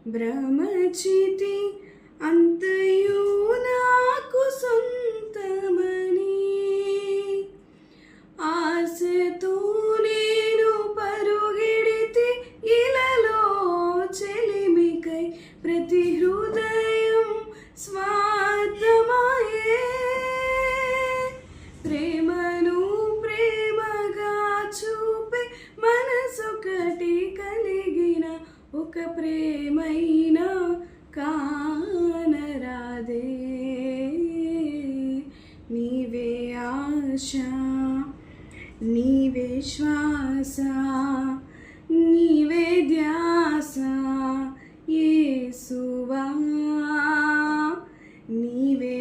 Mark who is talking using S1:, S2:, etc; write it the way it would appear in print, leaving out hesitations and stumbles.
S1: భ్రమచితి అంతయు నాకు సొంతమని ఆశతో నేను పరుగెడితే ఇలలో చెలిమికై ప్రతి హృదయం స్వార్థమాయే ప్రేమను ప్రేమగా చూపే మనసొకటి కలిగిన ఒక ప్రేమైనా కానరాదే నీవే ఆశ నీవే శ్వాస నీవే ధ్యాస యేసువా నీవే